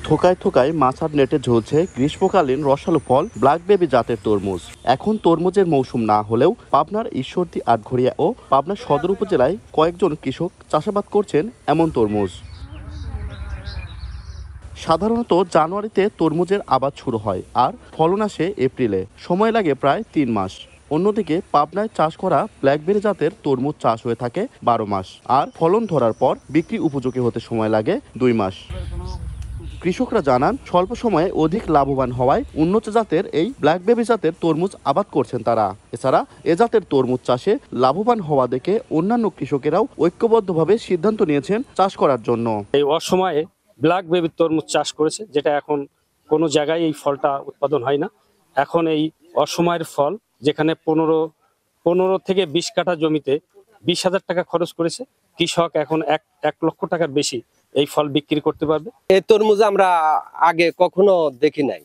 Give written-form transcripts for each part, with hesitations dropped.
থোকায় থোকায় মাছার নেটে ঝুলছে গ্রীষ্মকালীন রসালো ফল ব্ল্যাক বেবি জাতের তরমুজ। এখন তরমুজের মৌসুম না হলেও পাবনার ঈশ্বরদী, আটঘরিয়া ও পাবনা সদর উপজেলায় কয়েকজন কৃষক চাষাবাদ করছেন এমন তরমুজ। সাধারণত জানুয়ারিতে তরমুজের আবাদ শুরু হয় আর ফলন আসে এপ্রিলে। সময় লাগে প্রায় 3 মাস। অন্যদিকে পাবনায় চাষ করা ব্ল্যাকবেরি জাতের তরমুজ চাষ হয়ে থাকে 12 মাস আর ফলন ধরার পর বিক্রি উপযোগী হতে সময় লাগে 2 মাস। কৃষকরা জানান, স্বল্প সময়ে অধিক লাভবান হওয়ায় উন্নত জাতের এই ব্ল্যাক বেবি জাতের তরমুজ আবাদ করছেন তারা। এছাড়া এ জাতের তরমুজ চাষে লাভবান হওয়া দেখে অন্যান্য কৃষকেরাও ঐক্যবদ্ধভাবে সিদ্ধান্ত নিয়েছেন চাষ করার জন্য। এই অসময়ে ব্ল্যাক বেবি তরমুজ চাষ করেছে, যেটা এখন কোনো জায়গায় এই ফলটা উৎপাদন হয় না। এখন এই অসময়ের ফল, যেখানে 15 থেকে 20 কাঠা জমিতে 20,000 টাকা খরচ করেছে কৃষক, এখন 1 লক্ষ টাকার বেশি এই ফল বিক্রি করতে পারবে। এই তরমুজ আমরা আগে কখনো দেখি নাই,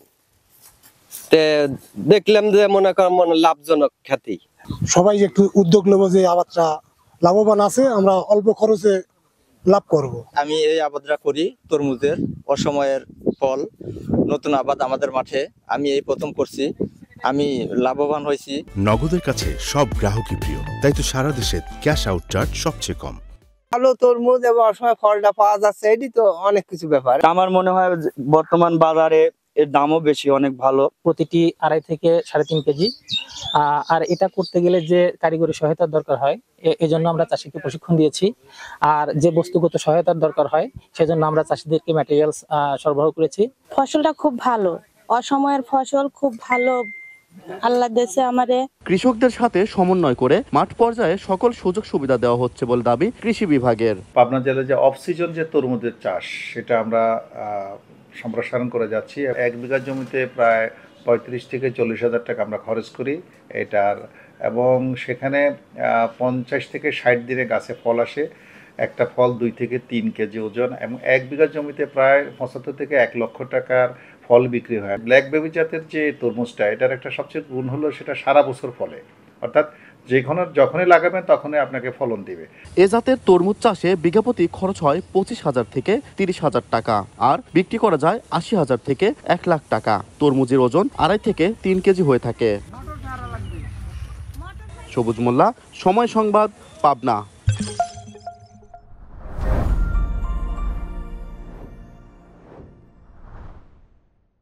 দেখলাম যে মনে করেন লাভজনক খ্যাতি। সবাই একটু উদ্যোগ নেব যে আবাদটা লাভবান আছে, আমরা অল্প খরচে লাভ করব। আমি এই আবাদটা করি, তরমুজের অসময়ের ফল, নতুন আবাদ আমাদের মাঠে আমি এই প্রথম করছি, আমি লাভবান হয়েছি। নগদের কাছে সব গ্রাহকই প্রিয়, তাই তো সারা দেশে ক্যাশ আউট চার্জ সবচেয়ে কম। ভালো তরমুজ এবং অসময় ফলটা পাওয়া যাচ্ছে, এটি তো অনেক কিছু ব্যাপার। আমার মনে হয় বর্তমান বাজারে এর দামও বেশি, অনেক ভালো। প্রতিটি 2.5 থেকে 3.5 কেজি। আর এটা করতে গেলে যে কারিগরি সহায়তার দরকার হয়, এজন্য আমরা চাষিকে প্রশিক্ষণ দিয়েছি। আর যে বস্তুগত সহায়তার দরকার হয়, সেজন্য আমরা চাষিদেরকে ম্যাটেরিয়ালস সরবরাহ করেছি। ফসলটা খুব ভালো, অসময়ের ফসল খুব ভালো আল্লাহ দেশে আমাদের। কৃষকদের সাথে সমন্বয় করে মাঠ পর্যায়ে সকল সুযোগ সুবিধা দেওয়া হচ্ছে বলে দাবি কৃষি বিভাগের। পাবনা জেলায় যে অফ সিজন যে তরমুজের চাষ, সেটা আমরা সম্প্রসারণ করে যাচ্ছি। 1 বিঘা জমিতে প্রায় 35 থেকে 40,000 টাকা আমরা খরচ করি এটার, এবং সেখানে 50 থেকে 60 দিনে গাছে ফল আসে। একটা ফল 2 থেকে 3 কেজি ওজন, এবং 1 বিঘা জমিতে প্রায় 75 থেকে 1 লক্ষ টাকার ফল বিক্রি হয়। ব্ল্যাক বেবি জাতের যে তরমুজটা, এটার একটা সবচেয়ে গুণ হলো সেটা সারা বছর ফলে, অর্থাৎ যখনই লাগাবেন তখনই আপনাকে ফলন দিবে। এ জাতের তরমুজ চাষে বিঘাপতি খরচ হয় 25,000 থেকে 30,000 টাকা আর বিক্রি করা যায় 80,000 থেকে 1 লাখ টাকা। তরমুজের ওজন 2.5 থেকে 3 কেজি হয়ে থাকে। সবুজ মোল্লা, সময় সংবাদ, পাবনা।